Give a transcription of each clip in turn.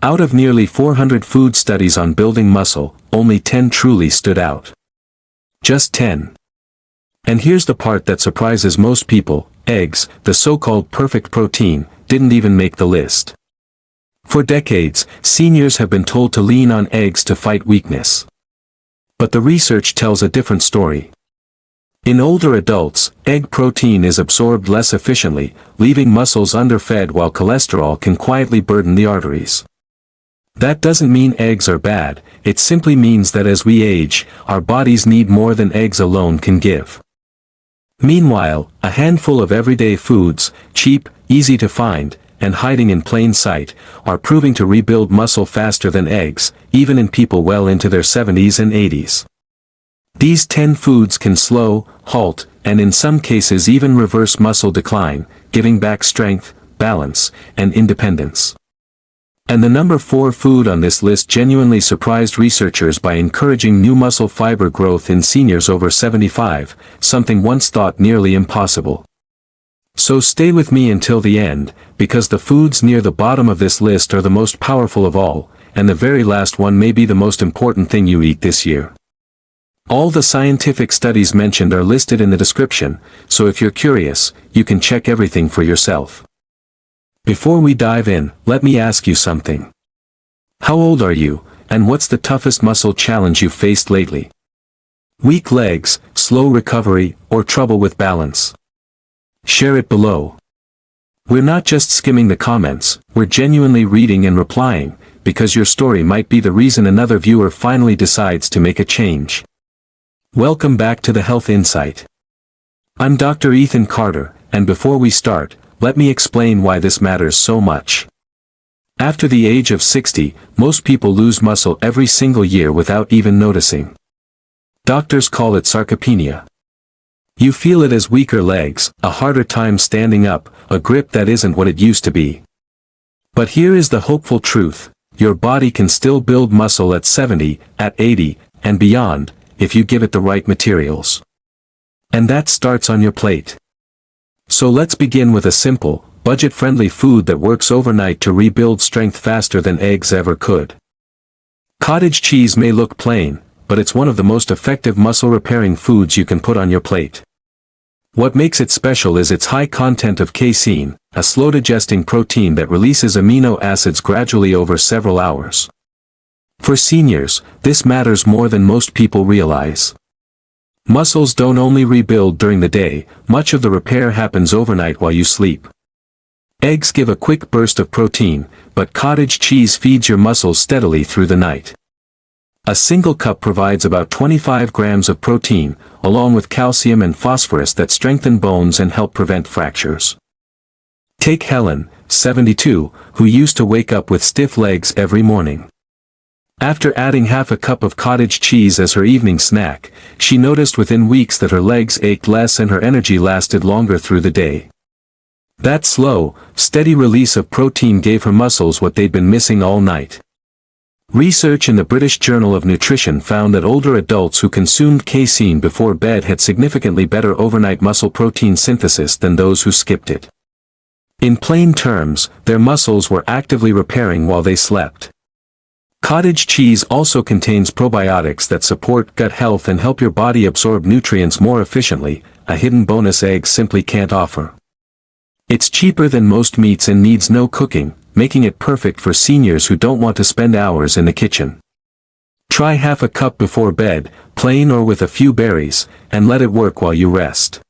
Out of nearly 400 food studies on building muscle, only 10 truly stood out. Just 10. And here's the part that surprises most people: eggs, the so-called perfect protein, didn't even make the list. For decades, seniors have been told to lean on eggs to fight weakness. But the research tells a different story. In older adults, egg protein is absorbed less efficiently, leaving muscles underfed while cholesterol can quietly burden the arteries. That doesn't mean eggs are bad, it simply means that as we age, our bodies need more than eggs alone can give. Meanwhile, a handful of everyday foods, cheap, easy to find, and hiding in plain sight, are proving to rebuild muscle faster than eggs, even in people well into their 70s and 80s. These 10 foods can slow, halt, and in some cases even reverse muscle decline, giving back strength, balance, and independence. And the number 4 food on this list genuinely surprised researchers by encouraging new muscle fiber growth in seniors over 75, something once thought nearly impossible. So stay with me until the end, because the foods near the bottom of this list are the most powerful of all, and the very last one may be the most important thing you eat this year. All the scientific studies mentioned are listed in the description, so if you're curious, you can check everything for yourself. Before we dive in, let me ask you something. How old are you, and what's the toughest muscle challenge you've faced lately? Weak legs, slow recovery, or trouble with balance? Share it below. We're not just skimming the comments, we're genuinely reading and replying, because your story might be the reason another viewer finally decides to make a change. Welcome back to the Health Insight. I'm Dr. Ethan Carter, and before we start, let me explain why this matters so much. After the age of 60, most people lose muscle every single year without even noticing. Doctors call it sarcopenia. You feel it as weaker legs, a harder time standing up, a grip that isn't what it used to be. But here is the hopeful truth: your body can still build muscle at 70, at 80, and beyond, if you give it the right materials. And that starts on your plate. So let's begin with a simple, budget-friendly food that works overnight to rebuild strength faster than eggs ever could. Cottage cheese may look plain, but it's one of the most effective muscle-repairing foods you can put on your plate. What makes it special is its high content of casein, a slow-digesting protein that releases amino acids gradually over several hours. For seniors, this matters more than most people realize. Muscles don't only rebuild during the day, much of the repair happens overnight while you sleep. Eggs give a quick burst of protein, but cottage cheese feeds your muscles steadily through the night. A single cup provides about 25 grams of protein, along with calcium and phosphorus that strengthen bones and help prevent fractures. Take Helen, 72, who used to wake up with stiff legs every morning. After adding half a cup of cottage cheese as her evening snack, she noticed within weeks that her legs ached less and her energy lasted longer through the day. That slow, steady release of protein gave her muscles what they'd been missing all night. Research in the British Journal of Nutrition found that older adults who consumed casein before bed had significantly better overnight muscle protein synthesis than those who skipped it. In plain terms, their muscles were actively repairing while they slept. Cottage cheese also contains probiotics that support gut health and help your body absorb nutrients more efficiently, a hidden bonus eggs simply can't offer. It's cheaper than most meats and needs no cooking, making it perfect for seniors who don't want to spend hours in the kitchen. Try half a cup before bed, plain or with a few berries, and let it work while you rest.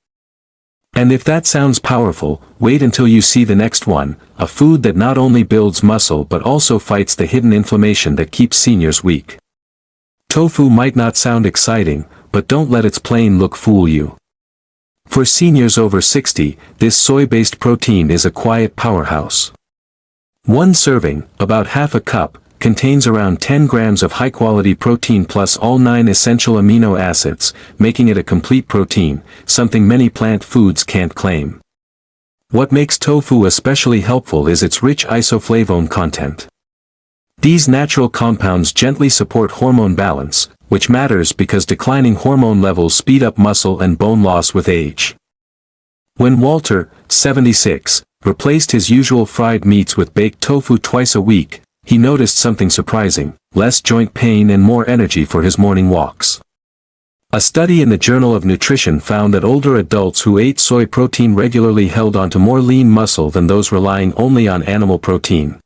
And if that sounds powerful, wait until you see the next one, a food that not only builds muscle but also fights the hidden inflammation that keeps seniors weak. Tofu might not sound exciting, but don't let its plain look fool you. For seniors over 60, this soy-based protein is a quiet powerhouse. One serving, about half a cup, contains around 10 grams of high-quality protein plus all 9 essential amino acids, making it a complete protein, something many plant foods can't claim. What makes tofu especially helpful is its rich isoflavone content. These natural compounds gently support hormone balance, which matters because declining hormone levels speed up muscle and bone loss with age. When Walter, 76, replaced his usual fried meats with baked tofu twice a week, he noticed something surprising: less joint pain and more energy for his morning walks. A study in the Journal of Nutrition found that older adults who ate soy protein regularly held onto more lean muscle than those relying only on animal protein.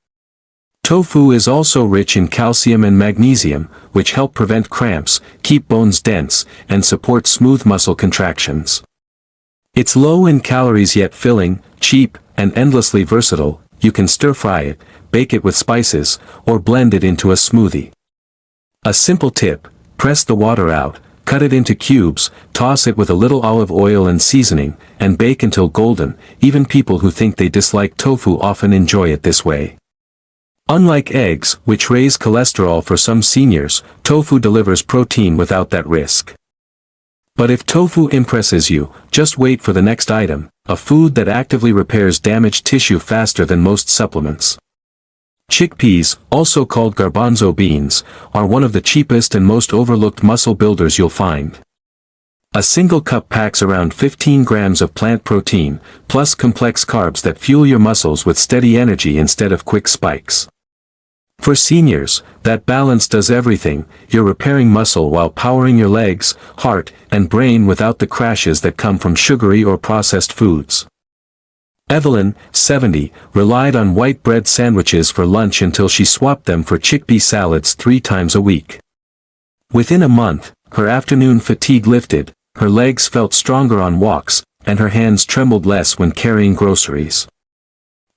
Tofu is also rich in calcium and magnesium, which help prevent cramps, keep bones dense, and support smooth muscle contractions. It's low in calories yet filling, cheap, and endlessly versatile. You can stir-fry it, bake it with spices, or blend it into a smoothie. A simple tip: press the water out, cut it into cubes, toss it with a little olive oil and seasoning, and bake until golden. Even people who think they dislike tofu often enjoy it this way. Unlike eggs, which raise cholesterol for some seniors, tofu delivers protein without that risk. But if tofu impresses you, just wait for the next item, a food that actively repairs damaged tissue faster than most supplements. Chickpeas, also called garbanzo beans, are one of the cheapest and most overlooked muscle builders you'll find. A single cup packs around 15 grams of plant protein, plus complex carbs that fuel your muscles with steady energy instead of quick spikes. For seniors, that balance does everything. You're repairing muscle while powering your legs, heart, and brain without the crashes that come from sugary or processed foods. Evelyn, 70, relied on white bread sandwiches for lunch until she swapped them for chickpea salads 3 times a week. Within a month, her afternoon fatigue lifted, her legs felt stronger on walks, and her hands trembled less when carrying groceries.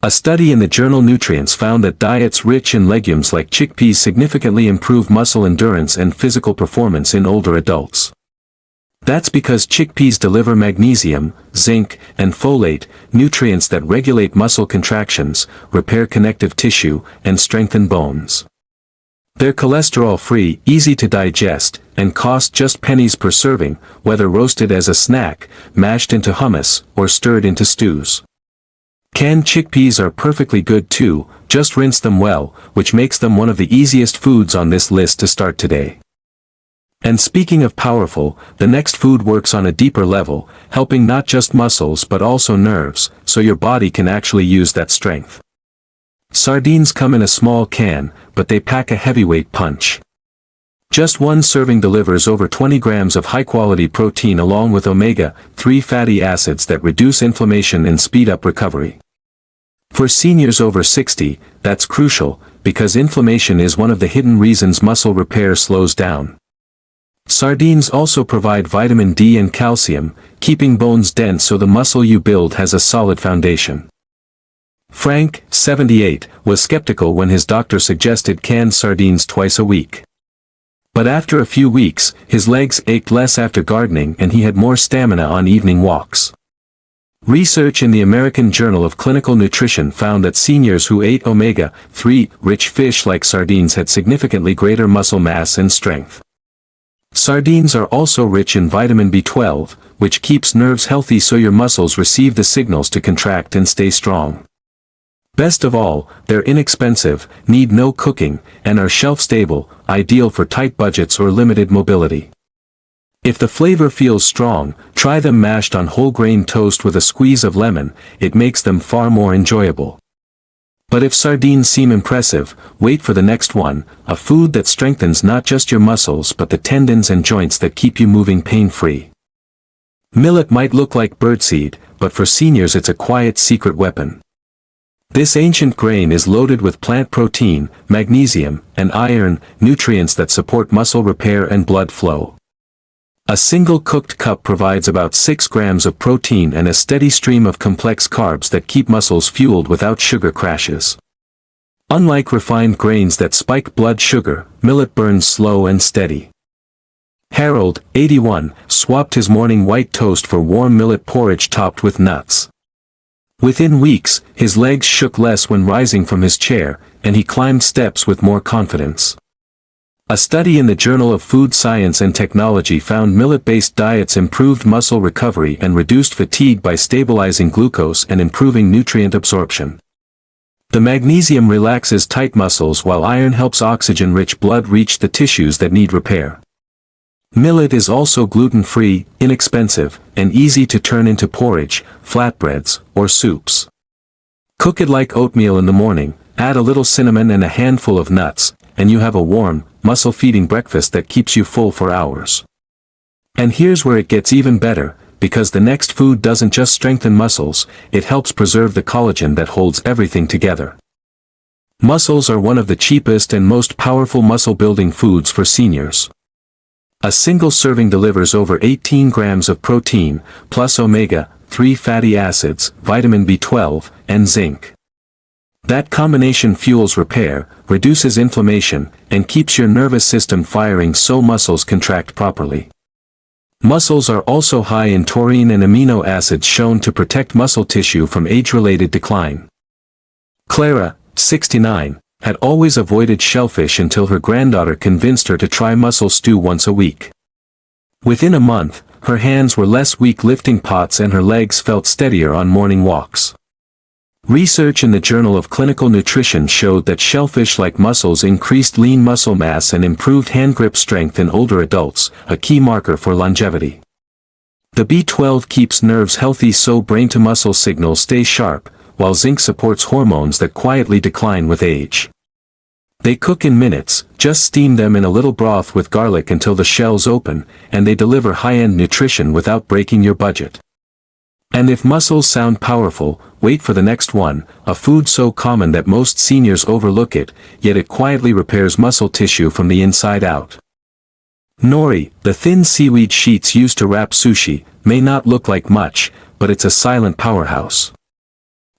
A study in the journal Nutrients found that diets rich in legumes like chickpeas significantly improve muscle endurance and physical performance in older adults. That's because chickpeas deliver magnesium, zinc, and folate, nutrients that regulate muscle contractions, repair connective tissue, and strengthen bones. They're cholesterol-free, easy to digest, and cost just pennies per serving, whether roasted as a snack, mashed into hummus, or stirred into stews. Canned chickpeas are perfectly good too, just rinse them well, which makes them one of the easiest foods on this list to start today. And speaking of powerful, the next food works on a deeper level, helping not just muscles but also nerves, so your body can actually use that strength. Sardines come in a small can, but they pack a heavyweight punch. Just one serving delivers over 20 grams of high-quality protein along with omega-3 fatty acids that reduce inflammation and speed up recovery. For seniors over 60, that's crucial, because inflammation is one of the hidden reasons muscle repair slows down. Sardines also provide vitamin D and calcium, keeping bones dense so the muscle you build has a solid foundation. Frank, 78, was skeptical when his doctor suggested canned sardines twice a week. But after a few weeks, his legs ached less after gardening and he had more stamina on evening walks. Research in the American Journal of Clinical Nutrition found that seniors who ate omega-3 rich fish like sardines had significantly greater muscle mass and strength. Sardines are also rich in vitamin B12, which keeps nerves healthy so your muscles receive the signals to contract and stay strong. Best of all, they're inexpensive, need no cooking, and are shelf-stable, ideal for tight budgets or limited mobility. If the flavor feels strong, try them mashed on whole grain toast with a squeeze of lemon. It makes them far more enjoyable. But if sardines seem impressive, wait for the next one, a food that strengthens not just your muscles but the tendons and joints that keep you moving pain-free. Millet might look like birdseed, but for seniors it's a quiet secret weapon. This ancient grain is loaded with plant protein, magnesium, and iron, nutrients that support muscle repair and blood flow. A single cooked cup provides about 6 grams of protein and a steady stream of complex carbs that keep muscles fueled without sugar crashes. Unlike refined grains that spike blood sugar, millet burns slow and steady. Harold, 81, swapped his morning white toast for warm millet porridge topped with nuts. Within weeks, his legs shook less when rising from his chair, and he climbed steps with more confidence. A study in the Journal of Food Science and Technology found millet-based diets improved muscle recovery and reduced fatigue by stabilizing glucose and improving nutrient absorption. The magnesium relaxes tight muscles while iron helps oxygen-rich blood reach the tissues that need repair. Millet is also gluten-free, inexpensive, and easy to turn into porridge, flatbreads, or soups. Cook it like oatmeal in the morning, add a little cinnamon and a handful of nuts, and you have a warm, muscle-feeding breakfast that keeps you full for hours. And here's where it gets even better, because the next food doesn't just strengthen muscles, it helps preserve the collagen that holds everything together. Mussels are one of the cheapest and most powerful muscle-building foods for seniors. A single serving delivers over 18 grams of protein, plus omega-3 fatty acids, vitamin B12, and zinc. That combination fuels repair, reduces inflammation, and keeps your nervous system firing so muscles contract properly. Mussels are also high in taurine and amino acids shown to protect muscle tissue from age-related decline. Clara, 69, had always avoided shellfish until her granddaughter convinced her to try mussel stew once a week. Within a month, her hands were less weak lifting pots and her legs felt steadier on morning walks. Research in the Journal of Clinical Nutrition showed that shellfish-like mussels increased lean muscle mass and improved hand grip strength in older adults, a key marker for longevity. The B12 keeps nerves healthy so brain-to-muscle signals stay sharp, while zinc supports hormones that quietly decline with age. They cook in minutes, just steam them in a little broth with garlic until the shells open, and they deliver high-end nutrition without breaking your budget. And if mussels sound powerful, wait for the next one, a food so common that most seniors overlook it, yet it quietly repairs muscle tissue from the inside out. Nori, the thin seaweed sheets used to wrap sushi, may not look like much, but it's a silent powerhouse.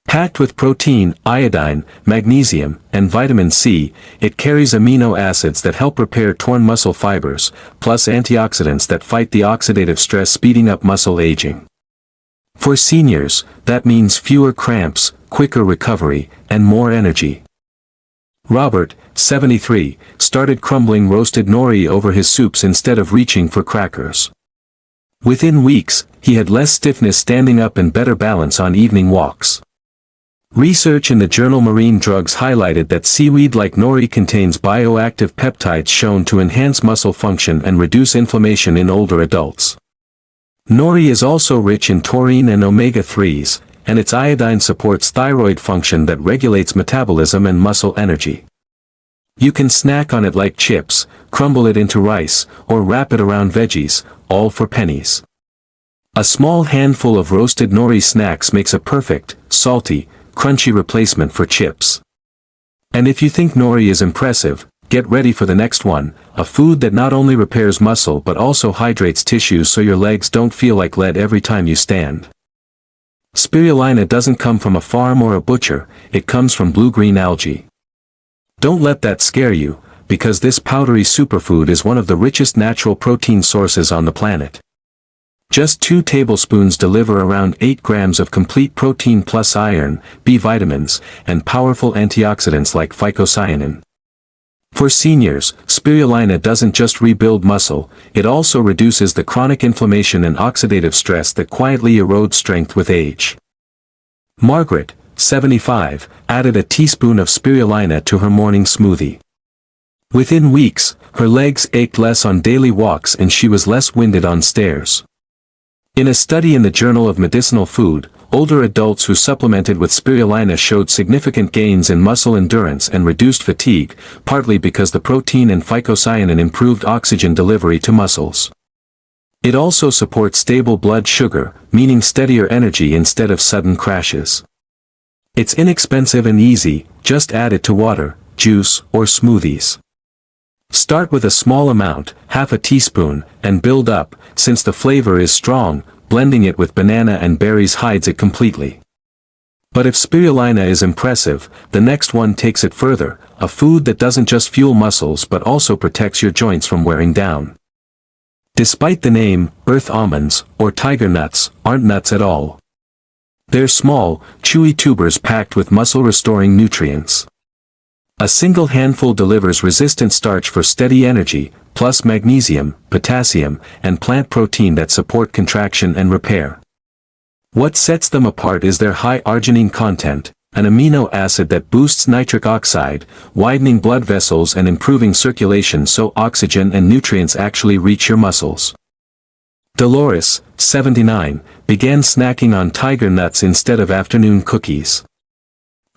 Packed with protein, iodine, magnesium, and vitamin C, it carries amino acids that help repair torn muscle fibers, plus antioxidants that fight the oxidative stress speeding up muscle aging. For seniors, that means fewer cramps, quicker recovery, and more energy. Robert, 73, started crumbling roasted nori over his soups instead of reaching for crackers. Within weeks, he had less stiffness standing up and better balance on evening walks. Research in the journal Marine Drugs highlighted that seaweed-like nori contains bioactive peptides shown to enhance muscle function and reduce inflammation in older adults. Nori is also rich in taurine and omega-3s, and its iodine supports thyroid function that regulates metabolism and muscle energy. You can snack on it like chips, crumble it into rice, or wrap it around veggies, all for pennies. A small handful of roasted nori snacks makes a perfect, salty, crunchy replacement for chips. And if you think nori is impressive, get ready for the next one, a food that not only repairs muscle but also hydrates tissues so your legs don't feel like lead every time you stand. Spirulina doesn't come from a farm or a butcher, it comes from blue-green algae. Don't let that scare you, because this powdery superfood is one of the richest natural protein sources on the planet. Just 2 tablespoons deliver around 8 grams of complete protein plus iron, B vitamins, and powerful antioxidants like phycocyanin. For seniors, spirulina doesn't just rebuild muscle, it also reduces the chronic inflammation and oxidative stress that quietly erodes strength with age. Margaret, 75, added a teaspoon of spirulina to her morning smoothie. Within weeks, her legs ached less on daily walks and she was less winded on stairs. In a study in the Journal of Medicinal Food, older adults who supplemented with spirulina showed significant gains in muscle endurance and reduced fatigue, partly because the protein and phycocyanin improved oxygen delivery to muscles. It also supports stable blood sugar, meaning steadier energy instead of sudden crashes. It's inexpensive and easy, just add it to water, juice, or smoothies. Start with a small amount, half a teaspoon, and build up, since the flavor is strong, blending it with banana and berries hides it completely. But if spirulina is impressive, the next one takes it further, a food that doesn't just fuel muscles but also protects your joints from wearing down. Despite the name, earth almonds, or tiger nuts, aren't nuts at all. They're small, chewy tubers packed with muscle-restoring nutrients. A single handful delivers resistant starch for steady energy, plus magnesium, potassium, and plant protein that support contraction and repair. What sets them apart is their high arginine content, an amino acid that boosts nitric oxide, widening blood vessels and improving circulation so oxygen and nutrients actually reach your muscles. Dolores, 79, began snacking on tiger nuts instead of afternoon cookies.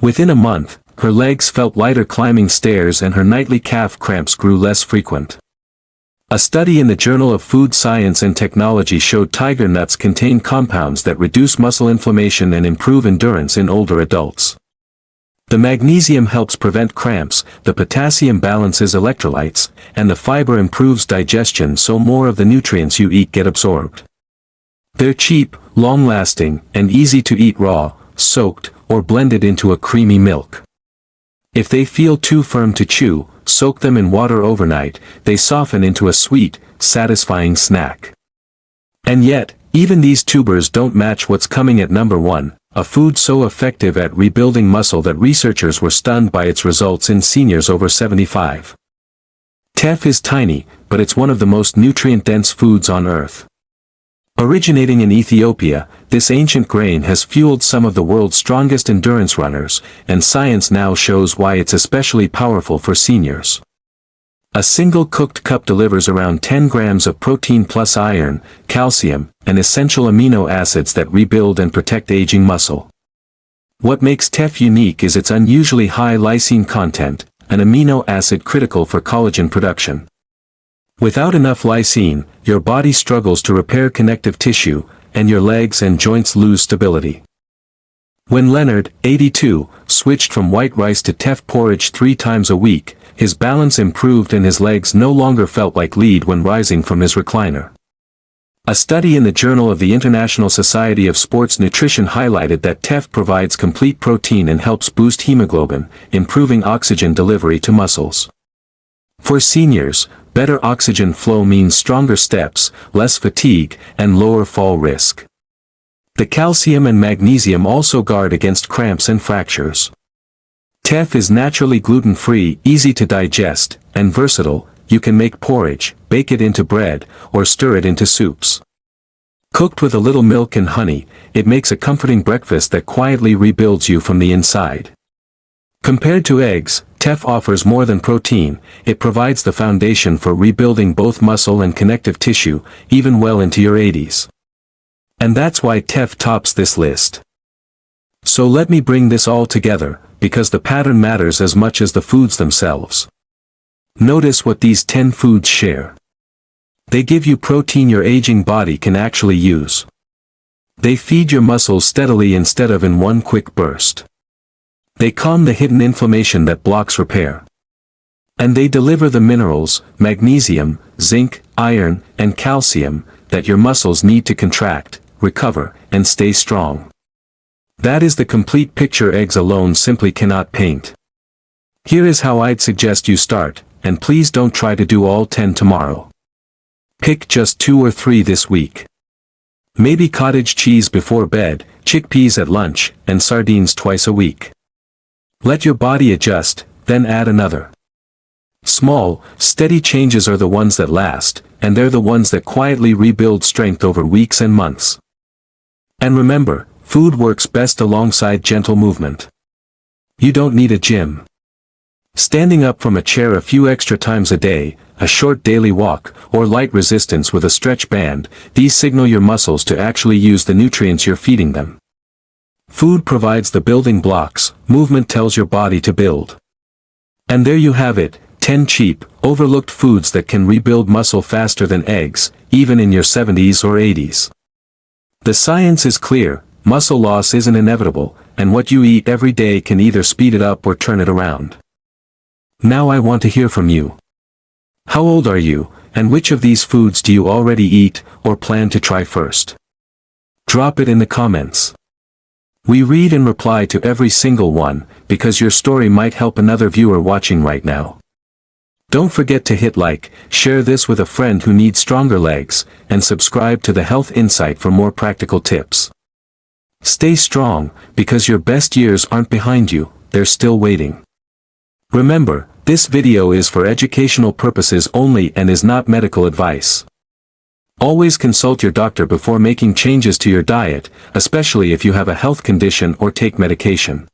Within a month, her legs felt lighter climbing stairs and her nightly calf cramps grew less frequent. A study in the Journal of Food Science and Technology showed tiger nuts contain compounds that reduce muscle inflammation and improve endurance in older adults. The magnesium helps prevent cramps, the potassium balances electrolytes, and the fiber improves digestion so more of the nutrients you eat get absorbed. They're cheap, long-lasting, and easy to eat raw, soaked, or blended into a creamy milk. If they feel too firm to chew, soak them in water overnight, they soften into a sweet, satisfying snack. And yet, even these tubers don't match what's coming at number 1, a food so effective at rebuilding muscle that researchers were stunned by its results in seniors over 75. Teff is tiny, but it's one of the most nutrient-dense foods on Earth. Originating in Ethiopia, this ancient grain has fueled some of the world's strongest endurance runners, and science now shows why it's especially powerful for seniors. A single cooked cup delivers around 10 grams of protein plus iron, calcium, and essential amino acids that rebuild and protect aging muscle. What makes Teff unique is its unusually high lysine content, an amino acid critical for collagen production. Without enough lysine, your body struggles to repair connective tissue, and your legs and joints lose stability. When Leonard, 82, switched from white rice to Teff porridge 3 times a week, his balance improved and his legs no longer felt like lead when rising from his recliner. A study in the Journal of the International Society of Sports Nutrition highlighted that Teff provides complete protein and helps boost hemoglobin, improving oxygen delivery to muscles. For seniors, better oxygen flow means stronger steps, less fatigue, and lower fall risk. The calcium and magnesium also guard against cramps and fractures. Teff is naturally gluten-free, easy to digest, and versatile. You can make porridge, bake it into bread, or stir it into soups. Cooked with a little milk and honey, it makes a comforting breakfast that quietly rebuilds you from the inside. Compared to eggs, Teff offers more than protein, it provides the foundation for rebuilding both muscle and connective tissue, even well into your 80s. And that's why Teff tops this list. So let me bring this all together, because the pattern matters as much as the foods themselves. Notice what these 10 foods share. They give you protein your aging body can actually use. They feed your muscles steadily instead of in one quick burst. They calm the hidden inflammation that blocks repair. And they deliver the minerals, magnesium, zinc, iron, and calcium, that your muscles need to contract, recover, and stay strong. That is the complete picture eggs alone simply cannot paint. Here is how I'd suggest you start, and please don't try to do all 10 tomorrow. Pick just 2 or 3 this week. Maybe cottage cheese before bed, chickpeas at lunch, and sardines twice a week. Let your body adjust, then add another. Small, steady changes are the ones that last, and they're the ones that quietly rebuild strength over weeks and months. And remember, food works best alongside gentle movement. You don't need a gym. Standing up from a chair a few extra times a day, a short daily walk, or light resistance with a stretch band, these signal your muscles to actually use the nutrients you're feeding them. Food provides the building blocks, movement tells your body to build. And there you have it, 10 cheap, overlooked foods that can rebuild muscle faster than eggs, even in your 70s or 80s. The science is clear, muscle loss isn't inevitable, and what you eat every day can either speed it up or turn it around. Now I want to hear from you. How old are you, and which of these foods do you already eat, or plan to try first? Drop it in the comments. We read and reply to every single one, because your story might help another viewer watching right now. Don't forget to hit like, share this with a friend who needs stronger legs, and subscribe to the Health Insight for more practical tips. Stay strong, because your best years aren't behind you, they're still waiting. Remember, this video is for educational purposes only and is not medical advice. Always consult your doctor before making changes to your diet, especially if you have a health condition or take medication.